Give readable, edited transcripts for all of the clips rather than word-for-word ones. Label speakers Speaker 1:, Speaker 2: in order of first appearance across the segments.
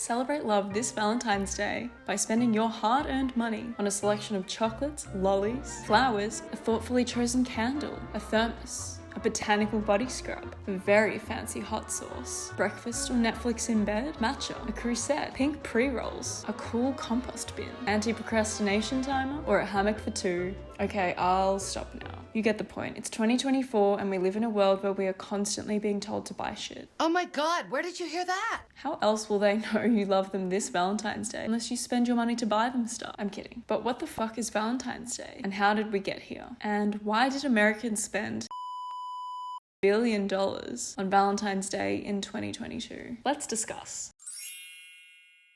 Speaker 1: Celebrate love this Valentine's Day by spending your hard-earned money on a selection of chocolates, lollies, flowers, a thoughtfully chosen candle, a thermos, a botanical body scrub, a very fancy hot sauce, breakfast or Netflix in bed, matcha, a crusette, pink pre-rolls, a cool compost bin, anti-procrastination timer, or a hammock for two. Okay, I'll stop now. You get the point. It's 2024 and we live in a world where we are constantly being told to buy shit.
Speaker 2: Oh my god, where did you hear that?
Speaker 1: How else will they know you love them this Valentine's Day unless you spend your money to buy them stuff? I'm kidding. But what the fuck is Valentine's Day? And how did we get here? And why did Americans spend $1 billion on Valentine's Day in 2022? Let's discuss.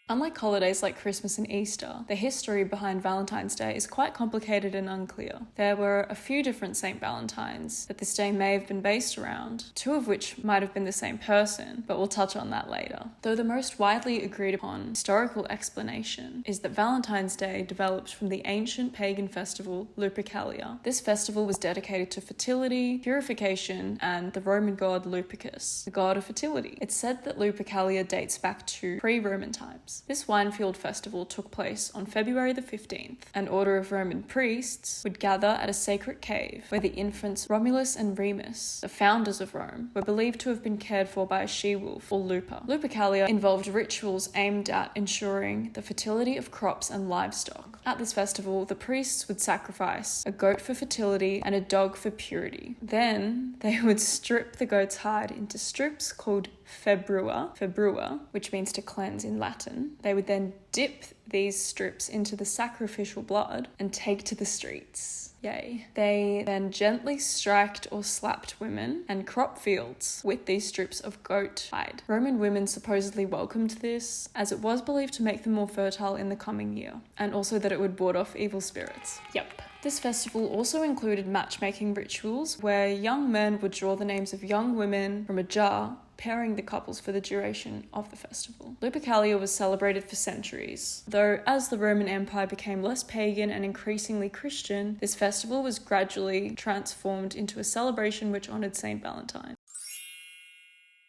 Speaker 1: Unlike holidays like Christmas and Easter, the history behind Valentine's Day is quite complicated and unclear. There were a few different Saint Valentines that this day may have been based around, two of which might have been the same person, but we'll touch on that later. Though the most widely agreed upon historical explanation is that Valentine's Day developed from the ancient pagan festival Lupercalia. This festival was dedicated to fertility, purification, and the Roman god Lupercus, the god of fertility. It's said that Lupercalia dates back to pre-Roman times. This winefield festival took place on February the 15th. An order of Roman priests would gather at a sacred cave where the infants Romulus and Remus, the founders of Rome, were believed to have been cared for by a she-wolf or Luper. Lupercalia involved rituals aimed at ensuring the fertility of crops and livestock. At this festival, the priests would sacrifice a goat for fertility and a dog for purity. Then they would strip the goat's hide into strips called februa, which means to cleanse in Latin. They would then dip these strips into the sacrificial blood and take to the streets. Yay. They then gently striked or slapped women and crop fields with these strips of goat hide. Roman women supposedly welcomed this, as it was believed to make them more fertile in the coming year, and also that it would ward off evil spirits. Yep. This festival also included matchmaking rituals where young men would draw the names of young women from a jar, pairing the couples for the duration of the festival. Lupercalia was celebrated for centuries, though as the Roman Empire became less pagan and increasingly Christian, this festival was gradually transformed into a celebration which honoured Saint Valentine.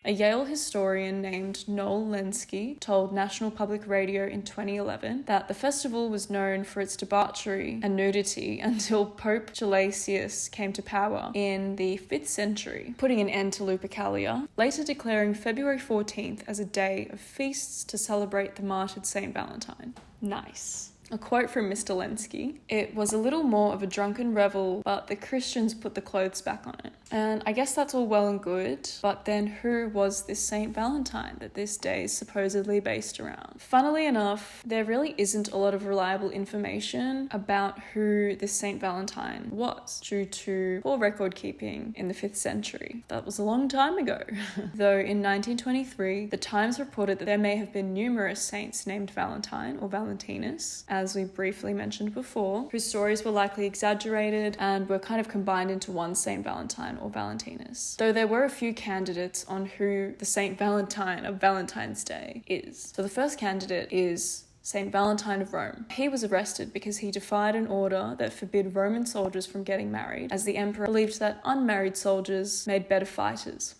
Speaker 1: A Yale historian named Noel Lenski told National Public Radio in 2011 that the festival was known for its debauchery and nudity until Pope Gelasius came to power in the 5th century, putting an end to Lupercalia, later declaring February 14th as a day of feasts to celebrate the martyred Saint Valentine. Nice. A quote from Mr. Lenski: "It was a little more of a drunken revel, but the Christians put the clothes back on it." And I guess that's all well and good, but then who was this Saint Valentine that this day is supposedly based around? Funnily enough, there really isn't a lot of reliable information about who this Saint Valentine was, due to poor record keeping in the 5th century. That was a long time ago. Though in 1923, the Times reported that there may have been numerous saints named Valentine or Valentinus, as we briefly mentioned before, whose stories were likely exaggerated and were kind of combined into one Saint Valentine or Valentinus. Though there were a few candidates on who the Saint Valentine of Valentine's Day is. So the first candidate is Saint Valentine of Rome. He was arrested because he defied an order that forbid Roman soldiers from getting married, as the emperor believed that unmarried soldiers made better fighters.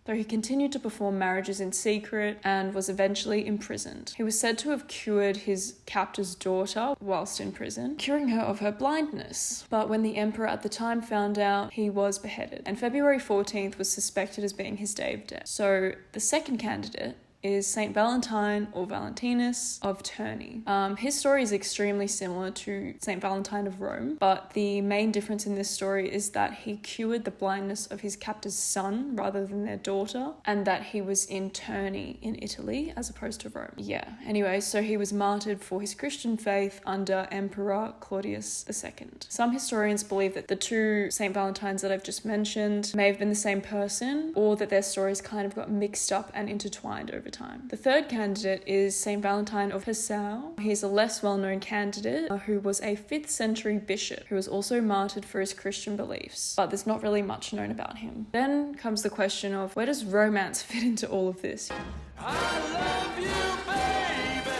Speaker 1: Though he continued to perform marriages in secret and was eventually imprisoned. He was said to have cured his captor's daughter whilst in prison, curing her of her blindness. But when the emperor at the time found out, he was beheaded, and February 14th was suspected as being his day of death. So the second candidate is Saint Valentine or Valentinus of Terni. His story is extremely similar to Saint Valentine of Rome, but the main difference in this story is that he cured the blindness of his captor's son rather than their daughter, and that he was in Terni in Italy as opposed to Rome. Yeah, anyway, so he was martyred for his Christian faith under Emperor Claudius II. Some historians believe that the two Saint Valentines that I've just mentioned may have been the same person, or that their stories kind of got mixed up and intertwined over time. The third candidate is Saint Valentine of Passau. He's a less well-known candidate who was a 5th century bishop who was also martyred for his Christian beliefs, but there's not really much known about him. Then comes the question of, where does romance fit into all of this?
Speaker 3: I love you, baby,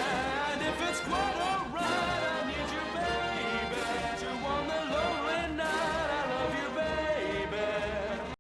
Speaker 3: and if it's quite alright, I need you, baby, to warm the lonely night. I love you, baby.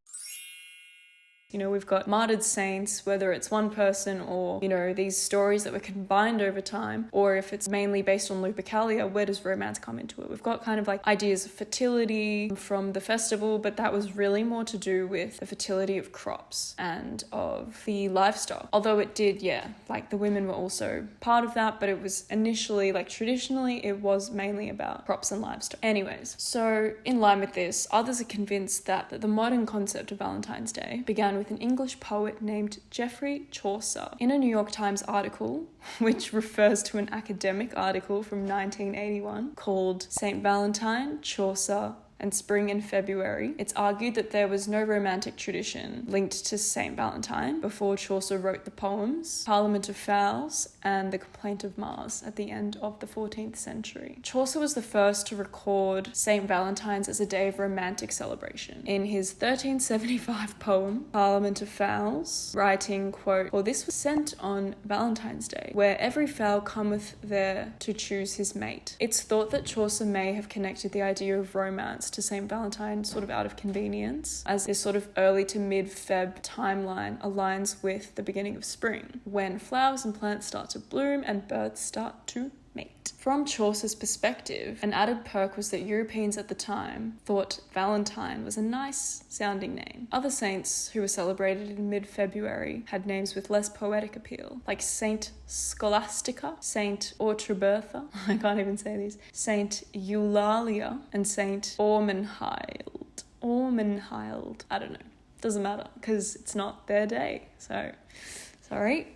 Speaker 1: You know, we've got martyred saints, whether it's one person or, you know, these stories that were combined over time, or if it's mainly based on Lupercalia, where does romance come into it? We've got kind of like ideas of fertility from the festival, but that was really more to do with the fertility of crops and of the livestock. Although it did, like the women were also part of that, but it was initially, like traditionally, it was mainly about crops and livestock. Anyways, so in line with this, others are convinced that the modern concept of Valentine's Day began with an English poet named Geoffrey Chaucer. In a New York Times article, which refers to an academic article from 1981 called St. Valentine, Chaucer, and Spring and February, it's argued that there was no romantic tradition linked to St. Valentine before Chaucer wrote the poems Parliament of Fowls and The Complaint of Mars at the end of the 14th century. Chaucer was the first to record St. Valentine's as a day of romantic celebration. In his 1375 poem, Parliament of Fowls, writing, quote, "For this was sent on Valentine's Day, where every fowl cometh there to choose his mate." It's thought that Chaucer may have connected the idea of romance to St. Valentine sort of out of convenience, as this sort of early to mid-Feb timeline aligns with the beginning of spring, when flowers and plants start to bloom and birds start to mate. From Chaucer's perspective, an added perk was that Europeans at the time thought Valentine was a nice sounding name. Other saints who were celebrated in mid-February had names with less poetic appeal, like Saint Scholastica, Saint Ortrobertha, I can't even say these, Saint Eulalia, and Saint Ormenhild. I don't know. Doesn't matter, because it's not their day, so... Sorry.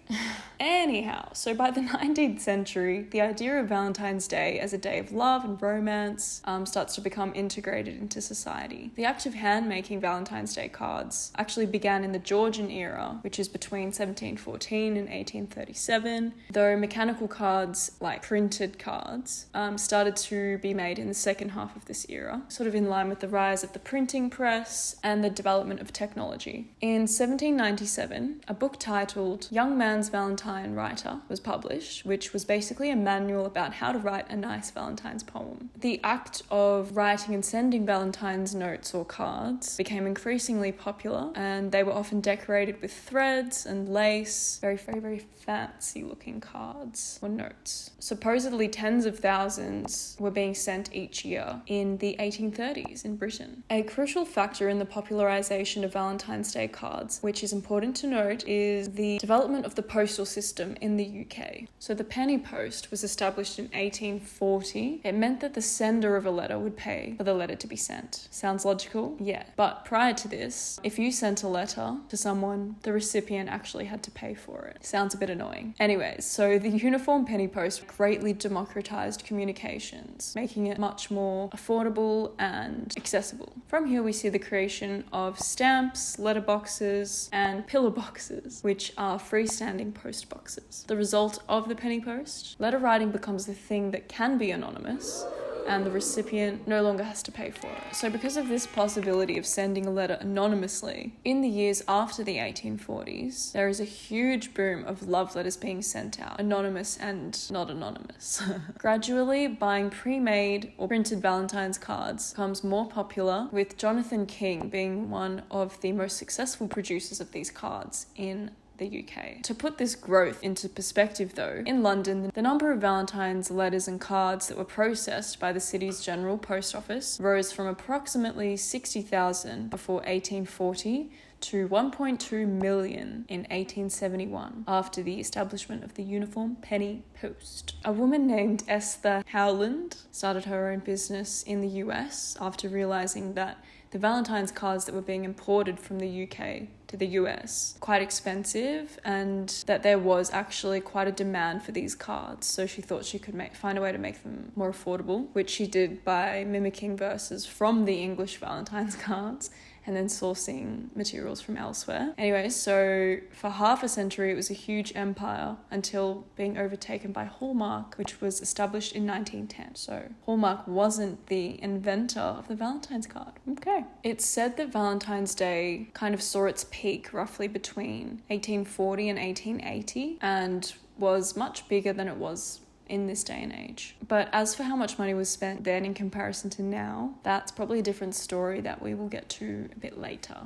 Speaker 1: Anyhow, so by the 19th century, the idea of Valentine's Day as a day of love and romance starts to become integrated into society. The act of hand-making Valentine's Day cards actually began in the Georgian era, which is between 1714 and 1837, though mechanical cards, like printed cards, started to be made in the second half of this era, sort of in line with the rise of the printing press and the development of technology. In 1797, a book titled Young Man's Valentine Writer was published, which was basically a manual about how to write a nice Valentine's poem. The act of writing and sending Valentine's notes or cards became increasingly popular, and they were often decorated with threads and lace, very, very, very fancy looking cards or notes. Supposedly tens of thousands were being sent each year in the 1830s in Britain. A crucial factor in the popularization of Valentine's Day cards, which is important to note, is the development of the postal system in the UK. So the penny post was established in 1840. It meant that the sender of a letter would pay for the letter to be sent. Sounds logical? Yeah. But prior to this, if you sent a letter to someone, the recipient actually had to pay for it. Sounds a bit annoying. Anyways, so the uniform penny post greatly democratized communications, making it much more affordable and accessible. From here we see the creation of stamps, letterboxes, and pillar boxes, which are freestanding post boxes. The result of the penny post, letter writing becomes the thing that can be anonymous, and the recipient no longer has to pay for it. So because of this possibility of sending a letter anonymously, in the years after the 1840s, there is a huge boom of love letters being sent out, anonymous and not anonymous. Gradually, buying pre-made or printed Valentine's cards becomes more popular, with Jonathan King being one of the most successful producers of these cards in the UK. To put this growth into perspective though, in London, the number of Valentine's letters and cards that were processed by the city's general post office rose from approximately 60,000 before 1840 to 1.2 million in 1871 after the establishment of the uniform penny post. A woman named Esther Howland started her own business in the US after realizing that the Valentine's cards that were being imported from the UK to the US quite expensive, and that there was actually quite a demand for these cards, so she thought she could find a way to make them more affordable, which she did by mimicking verses from the English Valentine's cards and then sourcing materials from elsewhere. Anyway, so for half a century it was a huge empire until being overtaken by Hallmark, which was established in 1910. So Hallmark wasn't the inventor of the Valentine's card. Okay. It's said that Valentine's Day kind of saw its peak roughly between 1840 and 1880 and was much bigger than it was in this day and age. But as for how much money was spent then in comparison to now, that's probably a different story that we will get to a bit later.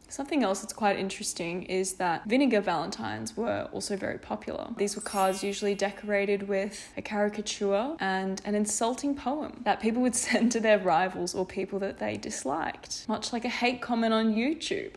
Speaker 1: Something else that's quite interesting is that vinegar valentines were also very popular. These were cards usually decorated with a caricature and an insulting poem that people would send to their rivals or people that they disliked, much like a hate comment on YouTube.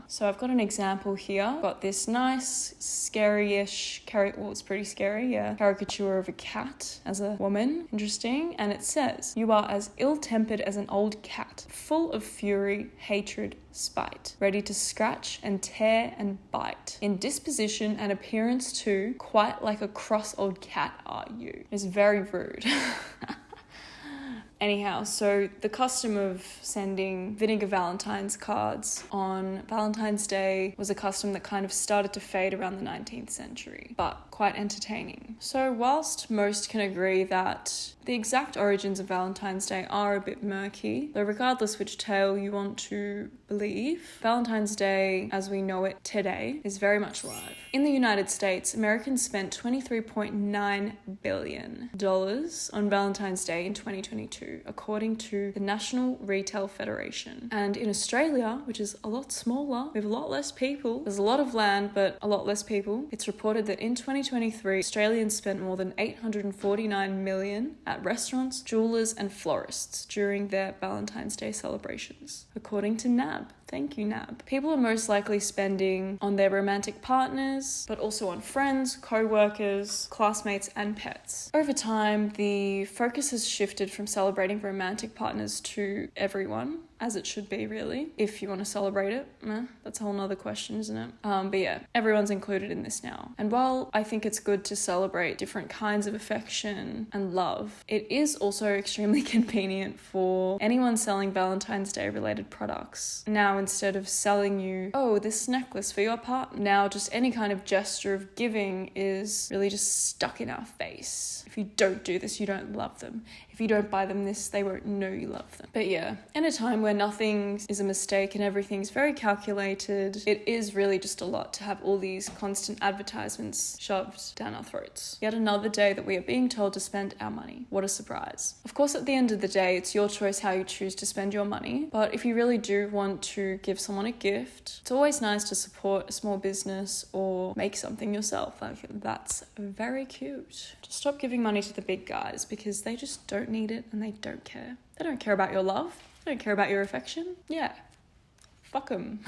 Speaker 1: So I've got an example here. Got this nice, scary-ish, well, it's pretty scary, yeah, caricature of a cat as a woman. Interesting. And it says, "You are as ill-tempered as an old cat, full of fury, hatred, spite, ready to scratch and tear and bite. In disposition and appearance too, quite like a cross old cat are you." It's very rude. Anyhow, so the custom of sending vinegar Valentine's cards on Valentine's Day was a custom that kind of started to fade around the 19th century, but quite entertaining. So whilst most can agree that the exact origins of Valentine's Day are a bit murky, though regardless which tale you want to believe, Valentine's Day, as we know it today, is very much alive. In the United States, Americans spent $23.9 billion on Valentine's Day in 2022, according to the National Retail Federation. And in Australia, which is a lot smaller, with a lot less people, there's a lot of land, but a lot less people, it's reported that in 2023, Australians spent more than $849 million at restaurants, jewelers, and florists during their Valentine's Day celebrations, according to NAB. Thank you, NAB. People are most likely spending on their romantic partners, but also on friends, co-workers, classmates, and pets. Over time, the focus has shifted from celebrating romantic partners to everyone, as it should be, really. If you want to celebrate it, that's a whole nother question, isn't it? But yeah, everyone's included in this now. And while I think it's good to celebrate different kinds of affection and love, it is also extremely convenient for anyone selling Valentine's Day related products. Now, instead of selling you, oh, this necklace for your partner, now just any kind of gesture of giving is really just stuck in our face. If you don't do this, you don't love them. If you don't buy them this, they won't know you love them. But yeah, in a time where nothing is a mistake and everything's very calculated, it is really just a lot to have all these constant advertisements shoved down our throats. Yet another day that we are being told to spend our money. What a surprise. Of course, at the end of the day, it's your choice how you choose to spend your money. But if you really do want to give someone a gift, it's always nice to support a small business or make something yourself. Like, that's very cute. Just stop giving money to the big guys because they just don't need it and they don't care. They don't care about your love. They don't care about your affection. Yeah. Fuck them.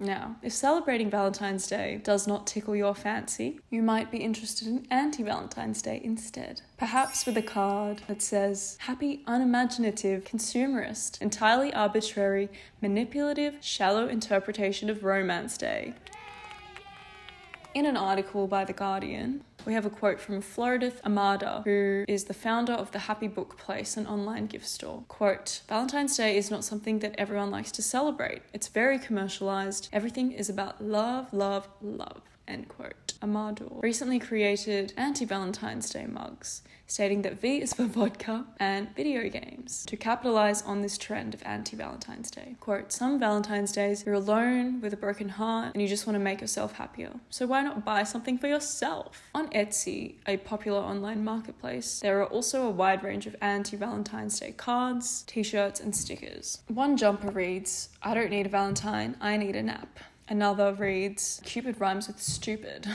Speaker 1: Now, if celebrating Valentine's Day does not tickle your fancy, you might be interested in anti-Valentine's Day instead. Perhaps with a card that says, "Happy, unimaginative, consumerist, entirely arbitrary, manipulative, shallow interpretation of Romance Day." In an article by The Guardian, we have a quote from Floridith Amada, who is the founder of the Happy Book Place, an online gift store. Quote, "Valentine's Day is not something that everyone likes to celebrate. It's very commercialized. Everything is about love, love, love." End quote. Amador recently created anti-Valentine's Day mugs, stating that V is for vodka and video games, to capitalize on this trend of anti-Valentine's Day. Quote, "Some Valentine's Days you're alone with a broken heart and you just want to make yourself happier. So why not buy something for yourself?" On Etsy, a popular online marketplace, there are also a wide range of anti-Valentine's Day cards, t-shirts, and stickers. One jumper reads, "I don't need a Valentine, I need a nap." Another reads, "Cupid rhymes with stupid."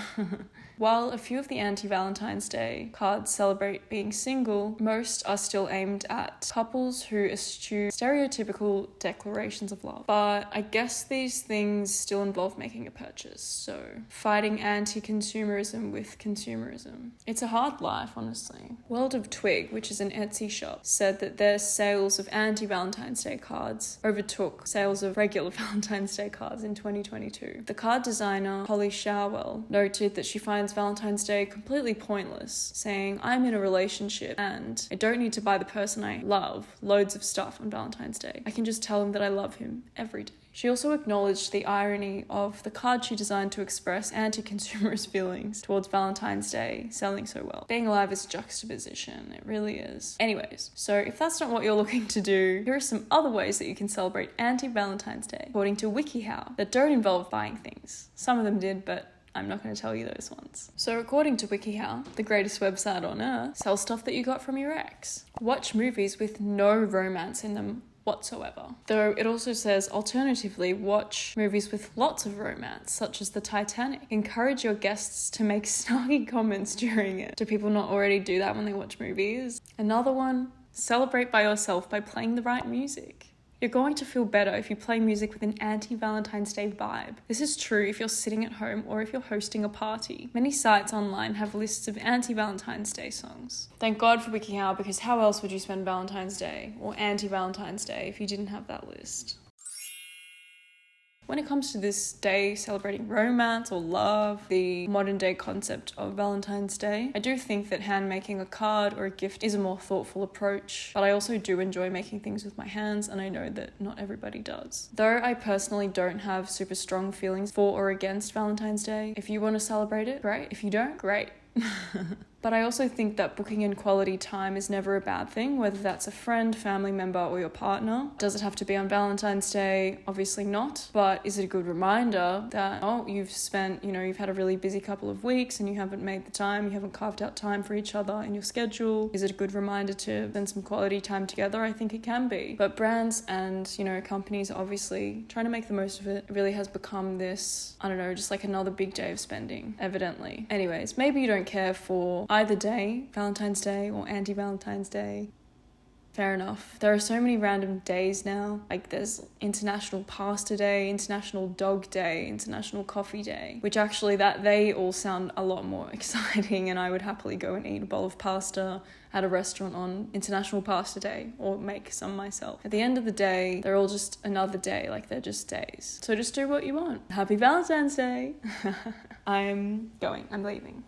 Speaker 1: While a few of the anti-Valentine's Day cards celebrate being single, most are still aimed at couples who eschew stereotypical declarations of love. But I guess these things still involve making a purchase, so fighting anti-consumerism with consumerism. It's a hard life, honestly. World of Twig, which is an Etsy shop, said that their sales of anti-Valentine's Day cards overtook sales of regular Valentine's Day cards in 2022. The card designer, Holly Showell, noted that she finds Valentine's Day completely pointless, saying, "I'm in a relationship and I don't need to buy the person I love loads of stuff on Valentine's Day. I can just tell him that I love him every day." She also acknowledged the irony of the card she designed to express anti-consumerist feelings towards Valentine's Day selling so well. Being alive is juxtaposition, it really is. Anyways, so if that's not what you're looking to do, here are some other ways that you can celebrate anti-Valentine's Day, according to WikiHow, that don't involve buying things. Some of them did, but I'm not going to tell you those ones. So according to WikiHow, the greatest website on earth, sell stuff that you got from your ex. Watch movies with no romance in them whatsoever. Though it also says, alternatively, watch movies with lots of romance, such as the Titanic. Encourage your guests to make snarky comments during it. Do people not already do that when they watch movies? Another one, celebrate by yourself by playing the right music. You're going to feel better if you play music with an anti-Valentine's Day vibe. This is true if you're sitting at home or if you're hosting a party. Many sites online have lists of anti-Valentine's Day songs. Thank God for WikiHow, because how else would you spend Valentine's Day or anti-Valentine's Day if you didn't have that list? When it comes to this day celebrating romance or love, the modern day concept of Valentine's Day, I do think that hand making a card or a gift is a more thoughtful approach, but I also do enjoy making things with my hands, and I know that not everybody does. Though I personally don't have super strong feelings for or against Valentine's Day, if you want to celebrate it, great. If you don't, great. But I also think that booking in quality time is never a bad thing, whether that's a friend, family member, or your partner. Does it have to be on Valentine's Day? Obviously not. But is it a good reminder that, you've spent, you've had a really busy couple of weeks and you haven't made the time, you haven't carved out time for each other in your schedule? Is it a good reminder to spend some quality time together? I think it can be. But brands and, companies are obviously trying to make the most of it. It really has become this, just like another big day of spending, evidently. Anyways, maybe you don't care for either day, Valentine's Day or anti-Valentine's Day. Fair enough. There are so many random days now. Like there's International Pasta Day, International Dog Day, International Coffee Day, which actually they all sound a lot more exciting, and I would happily go and eat a bowl of pasta at a restaurant on International Pasta Day or make some myself. At the end of the day, they're all just another day, like they're just days. So just do what you want. Happy Valentine's Day. I'm leaving.